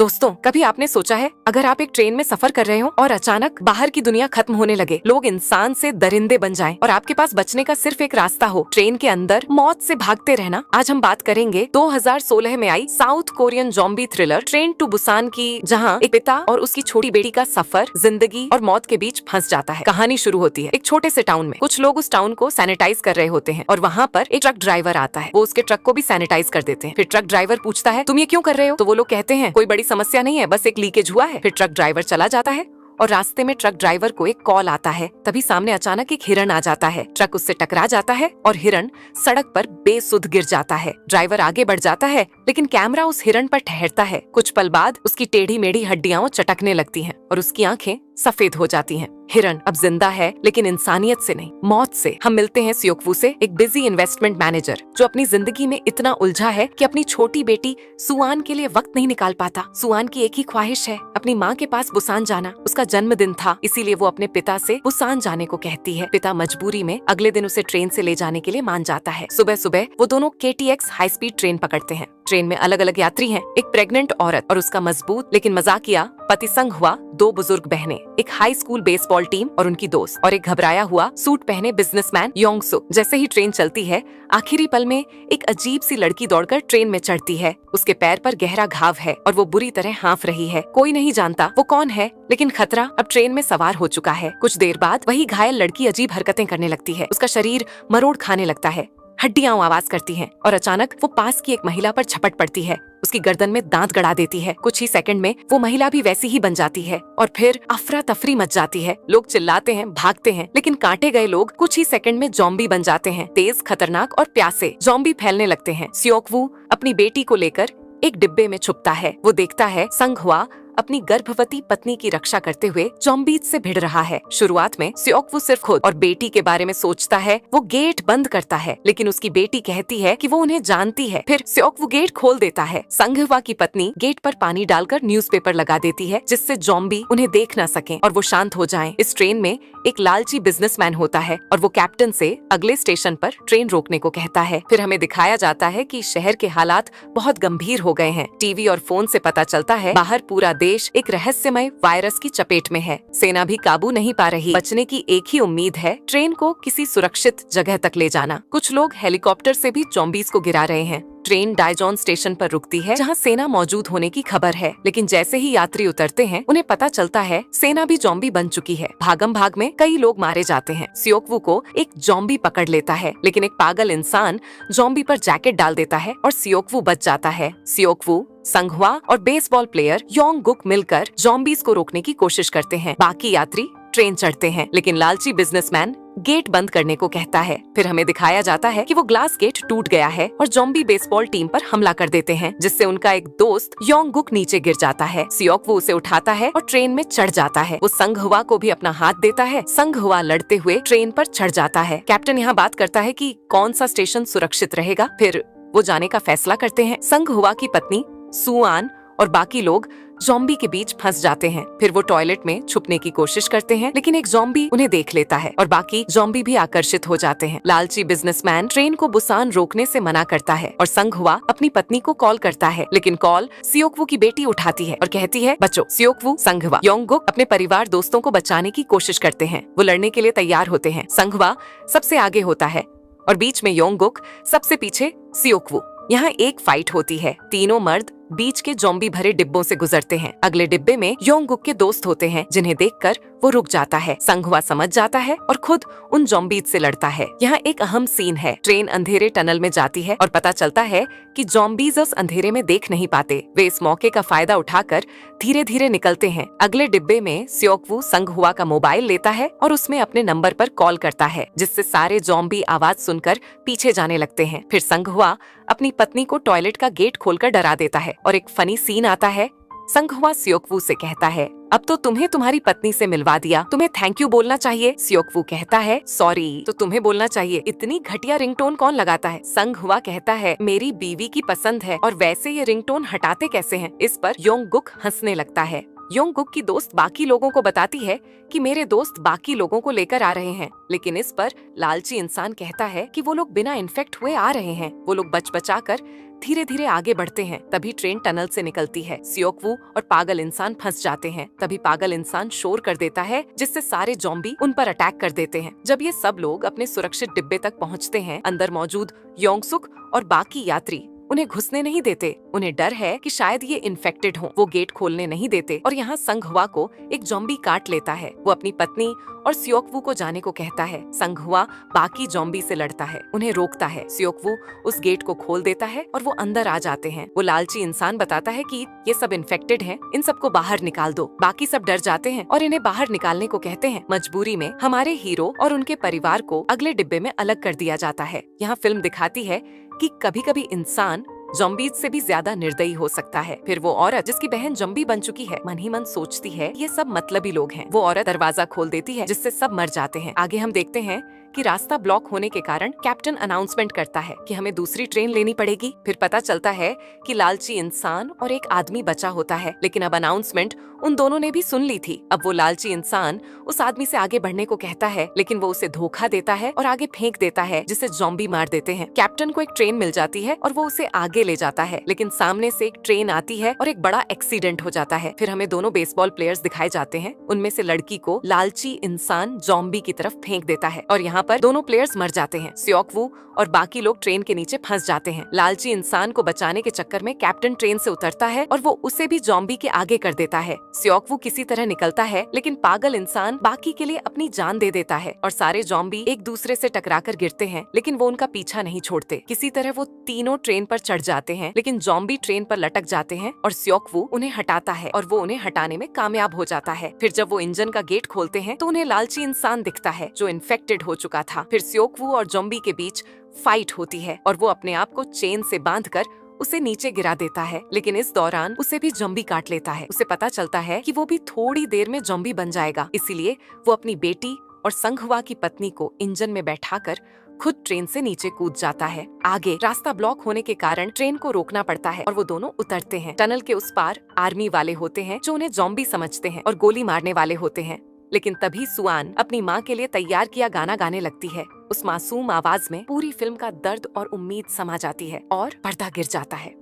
दोस्तों, कभी आपने सोचा है अगर आप एक ट्रेन में सफर कर रहे हो और अचानक बाहर की दुनिया खत्म होने लगे, लोग इंसान से दरिंदे बन जाएं और आपके पास बचने का सिर्फ एक रास्ता हो, ट्रेन के अंदर मौत से भागते रहना। आज हम बात करेंगे 2016 में आई South Korean zombie thriller train to Busan की, जहां एक पिता और उसकी छोटी बेटी का सफर जिंदगी और मौत के बीच फंस जाता है। कहानी शुरू होती है एक छोटे से टाउन में। कुछ लोग उस टाउन को सैनिटाइज कर रहे होते हैं और वहाँ पर एक ट्रक ड्राइवर आता है। वो उसके ट्रक को भी सैनिटाइज कर देते हैं। फिर ट्रक ड्राइवर पूछता है, तुम ये क्यों कर रहे हो? तो वो लोग कहते हैं, कोई बड़ी समस्या नहीं है, बस एक लीकेज हुआ है। फिर ट्रक ड्राइवर चला जाता है और रास्ते में ट्रक ड्राइवर को एक कॉल आता है। तभी सामने अचानक एक हिरन आ जाता है। ट्रक उससे टकरा जाता है और हिरन सड़क पर बेसुध गिर जाता है। ड्राइवर आगे बढ़ जाता है, लेकिन कैमरा उस हिरन पर ठहरता है। कुछ पल बाद उसकी टेढ़ी मेढ़ी हड्डियां चटकने लगती हैं और उसकी आंखें सफेद हो जाती हैं। हिरन अब जिंदा है, लेकिन इंसानियत से नहीं, मौत से। हम मिलते हैं सियोक्वू से, एक बिजी इन्वेस्टमेंट मैनेजर जो अपनी जिंदगी में इतना उलझा है कि अपनी छोटी बेटी सुआन के लिए वक्त नहीं निकाल पाता। सुआन की एक ही ख्वाहिश है, अपनी माँ के पास बुसान जाना। उसका जन्मदिन था, इसीलिए वो अपने पिता से बुसान जाने को कहती है। पिता मजबूरी में अगले दिन उसे ट्रेन से ले जाने के लिए मान जाता है। सुबह सुबह वो दोनों KTX हाई स्पीड ट्रेन पकड़ते हैं। ट्रेन में अलग अलग यात्री हैं, एक प्रेग्नेंट औरत और उसका मजबूत लेकिन मजाकिया पति संग हुआ 2 बुजुर्ग बहनें, एक हाई स्कूल बेसबॉल टीम और उनकी दोस्त, और एक घबराया हुआ सूट पहने बिजनेसमैन योंग सुक। जैसे ही ट्रेन चलती है, आखिरी पल में एक अजीब सी लड़की दौड़कर ट्रेन में चढ़ती है। उसके पैर पर गहरा घाव है और वो बुरी तरह हाँफ रही है। कोई नहीं जानता वो कौन है, लेकिन खतरा अब ट्रेन में सवार हो चुका है। कुछ देर बाद वही घायल लड़की अजीब हरकतें करने लगती है। उसका शरीर मरोड़ खाने लगता है, हड्डियां आवाज करती हैं और अचानक वो पास की एक महिला पर झपट पड़ती है। उसकी गर्दन में दांत गड़ा देती है। कुछ ही सेकंड में वो महिला भी वैसी ही बन जाती है और फिर अफरा तफरी मच जाती है। लोग चिल्लाते हैं, भागते हैं, लेकिन काटे गए लोग कुछ ही सेकंड में जॉम्बी बन जाते हैं। तेज, खतरनाक और प्यासे जॉम्बी फैलने लगते हैं। सियोक्वू अपनी बेटी को लेकर एक डिब्बे में छुपता है। वो देखता है संग हुआ अपनी गर्भवती पत्नी की रक्षा करते हुए जॉम्बीज से भिड़ रहा है। शुरुआत में सियोक्वू सिर्फ खुद और बेटी के बारे में सोचता है। वो गेट बंद करता है, लेकिन उसकी बेटी कहती है कि वो उन्हें जानती है। फिर सियोक्वू गेट खोल देता है। संघवा की पत्नी गेट पर पानी डालकर न्यूज़पेपर लगा देती है, जिससे जॉम्बी उन्हें देख न सकें और वो शांत हो जाएं। इस ट्रेन में एक लालची बिजनेसमैन होता है और वो कैप्टन से अगले स्टेशन पर ट्रेन रोकने को कहता है। फिर हमें दिखाया जाता है कि शहर के हालात बहुत गंभीर हो गए हैं। टीवी और फोन से पता चलता है बाहर पूरा देश एक रहस्यमय वायरस की चपेट में है। सेना भी काबू नहीं पा रही। बचने की एक ही उम्मीद है, ट्रेन को किसी सुरक्षित जगह तक ले जाना। कुछ लोग हेलीकॉप्टर से भी जॉम्बीज को गिरा रहे हैं। ट्रेन डायजॉन स्टेशन पर रुकती है, जहां सेना मौजूद होने की खबर है, लेकिन जैसे ही यात्री उतरते हैं, उन्हें पता चलता है सेना भी जॉम्बी बन चुकी है। भागम भाग में कई लोग मारे जाते हैं। सियोक्वू को एक जॉम्बी पकड़ लेता है, लेकिन एक पागल इंसान जॉम्बी पर जैकेट डाल देता है और सियोक्वू बच जाता है। सियोक्वू, संघवा और बेसबॉल प्लेयर योंग गुक मिलकर जॉम्बीज को रोकने की कोशिश करते हैं। बाकी यात्री ट्रेन चढ़ते हैं, लेकिन लालची बिजनेसमैन गेट बंद करने को कहता है। फिर हमें दिखाया जाता है कि वो ग्लास गेट टूट गया है और जॉम्बी बेसबॉल टीम पर हमला कर देते हैं, जिससे उनका एक दोस्त योंग गुक नीचे गिर जाता है। सियोक्वू उसे उठाता है और ट्रेन में चढ़ जाता है। वो संघवा को भी अपना हाथ देता है। संघवा लड़ते हुए ट्रेन पर चढ़ जाता है। कैप्टन यहाँ बात करता है कि कौन सा स्टेशन सुरक्षित रहेगा। फिर वो जाने का फैसला करते हैं। संघवा की पत्नी सुआन और बाकी लोग जॉम्बी के बीच फंस जाते हैं। फिर वो टॉयलेट में छुपने की कोशिश करते हैं, लेकिन एक जॉम्बी उन्हें देख लेता है और बाकी जॉम्बी भी आकर्षित हो जाते हैं। लालची बिजनेसमैन ट्रेन को बुसान रोकने से मना करता है और संघवा अपनी पत्नी को कॉल करता है, लेकिन कॉल सियोक्वू की बेटी उठाती है और कहती है, बचो। सियोक्वू, संघवा, योंगगुक अपने परिवार दोस्तों को बचाने की कोशिश करते हैं। वो लड़ने के लिए तैयार होते हैं। संघवा सबसे आगे होता है और बीच में योंगगुक, सबसे पीछे सियोक्वू। यहाँ एक फाइट होती है। तीनों मर्द बीच के जॉम्बी भरे डिब्बों से गुजरते हैं। अगले डिब्बे में योंगगुक के दोस्त होते हैं, जिन्हें देखकर वो रुक जाता है। संघवा समझ जाता है और खुद उन जॉम्बीज से लड़ता है। यहाँ एक अहम सीन है। ट्रेन अंधेरे टनल में जाती है और पता चलता है कि जॉम्बीज उस अंधेरे में देख नहीं पाते। वे इस मौके का फायदा उठाकर धीरे धीरे निकलते हैं। अगले डिब्बे में सियोक्वू संघवा का मोबाइल लेता है और उसमें अपने नंबर पर कॉल करता है, जिससे सारे जॉम्बी आवाज सुनकर पीछे जाने लगते हैं। फिर संघवा अपनी पत्नी को टॉयलेट का गेट खोलकर डरा देता है और एक फनी सीन आता है। संघवा सियोक्वू से कहता है, अब तो तुम्हें तुम्हारी पत्नी से मिलवा दिया, तुम्हें थैंक यू बोलना चाहिए। सियोक्वू कहता है, सॉरी तो तुम्हें बोलना चाहिए, इतनी घटिया रिंगटोन कौन लगाता है? संघवा कहता है, मेरी बीवी की पसंद है और वैसे ये रिंगटोन हटाते कैसे हैं? इस पर योंगगुक हंसने लगता है। योंगगुक की दोस्त बाकी लोगों को बताती है कि मेरे दोस्त बाकी लोगों को लेकर आ रहे हैं, लेकिन इस पर लालची इंसान कहता है कि वो लोग बिना इन्फेक्ट हुए आ रहे हैं। वो लोग बच बचा कर धीरे धीरे आगे बढ़ते हैं। तभी ट्रेन टनल से निकलती है। सियोक-वू और पागल इंसान फंस जाते हैं। तभी पागल इंसान शोर कर देता है जिससे सारे ज़ॉम्बी उन पर अटैक कर देते हैं। जब ये सब लोग अपने सुरक्षित डिब्बे तक पहुंचते हैं, अंदर मौजूद योंगसुक और बाकी यात्री उन्हें घुसने नहीं देते। उन्हें डर है कि शायद ये इन्फेक्टेड हो। वो गेट खोलने नहीं देते और यहाँ संघहुआ को एक ज़ॉम्बी काट लेता है। वो अपनी पत्नी और सियोक-वू को जाने को कहता है। संघहुआ बाकी ज़ॉम्बी से लड़ता है, उन्हें रोकता है। सियोक-वू उस गेट को खोल देता है और वो अंदर आ जाते हैं। वो लालची इंसान बताता है कि ये सब इन्फेक्टेड हैं, इन सबको बाहर निकाल दो। बाकी सब डर जाते हैं और इन्हें बाहर निकालने को कहते हैं। मजबूरी में हमारे हीरो और उनके परिवार को अगले डिब्बे में अलग कर दिया जाता है। यहाँ फिल्म दिखाती है कि कभी-कभी इंसान ज़ॉम्बीज़ से भी ज्यादा निर्दयी हो सकता है। फिर वो औरत जिसकी बहन ज़ॉम्बी बन चुकी है मन ही मन सोचती है ये सब मतलबी लोग हैं। वो औरत दरवाजा खोल देती है जिससे सब मर जाते हैं। आगे हम देखते हैं कि रास्ता ब्लॉक होने के कारण कैप्टन अनाउंसमेंट करता है कि हमें दूसरी ट्रेन लेनी पड़ेगी। फिर पता चलता है कि लालची इंसान और एक आदमी बचा होता है, लेकिन अब अनाउंसमेंट उन दोनों ने भी सुन ली थी। अब वो लालची इंसान उस आदमी से आगे बढ़ने को कहता है, लेकिन वो उसे धोखा देता है और आगे फेंक देता है जिससे ज़ॉम्बी मार देते हैं। कैप्टन को एक ट्रेन मिल जाती है और वो उसे आगे ले जाता है, लेकिन सामने से एक ट्रेन आती है और एक बड़ा एक्सीडेंट हो जाता है। फिर हमें दोनों बेसबॉल प्लेयर्स दिखाए जाते हैं। उनमें से लड़की को लालची इंसान ज़ॉम्बी की तरफ फेंक देता है और यहाँ पर दोनों प्लेयर्स मर जाते हैं। सियोक-वू और बाकी लोग ट्रेन के नीचे फंस जाते हैं। लालची इंसान को बचाने के चक्कर में कैप्टन ट्रेन से उतरता है और वो उसे भी ज़ॉम्बी के आगे कर देता है। सियोक-वू किसी तरह निकलता है, लेकिन पागल इंसान बाकी के लिए अपनी जान दे देता है और सारे ज़ॉम्बी एक दूसरे से टकराकर गिरते हैं, लेकिन वो उनका पीछा नहीं छोड़ते। किसी तरह वो तीनों ट्रेन पर चढ़ जाते हैं, लेकिन ज़ॉम्बी ट्रेन पर लटक जाते हैं और सियोक-वू उन्हें हटाता है और वो उन्हें हटाने में कामयाब हो जाता है। फिर जब वो इंजन का गेट खोलते हैं तो उन्हें लालची इंसान दिखता है जो इन्फेक्टेड हो चुका था। फिर सियोक-वू और ज़ॉम्बी के बीच फाइट होती है और वो अपने आप को चेन से बांधकर उसे नीचे गिरा देता है, लेकिन इस दौरान उसे भी ज़ॉम्बी काट लेता है। उसे पता चलता है कि वो भी थोड़ी देर में ज़ॉम्बी बन जाएगा, इसीलिए वो अपनी बेटी और संघहुआ की पत्नी को इंजन में बैठाकर खुद ट्रेन से नीचे कूद जाता है। आगे रास्ता ब्लॉक होने के कारण ट्रेन को रोकना पड़ता है और वो दोनों उतरते हैं। टनल के उस पार आर्मी वाले होते हैं जो उन्हें ज़ॉम्बी समझते हैं और गोली मारने वाले होते हैं, लेकिन तभी सुआन अपनी माँ के लिए तैयार किया गाना गाने लगती है। उस मासूम आवाज में पूरी फिल्म का दर्द और उम्मीद समा जाती है और पर्दा गिर जाता है।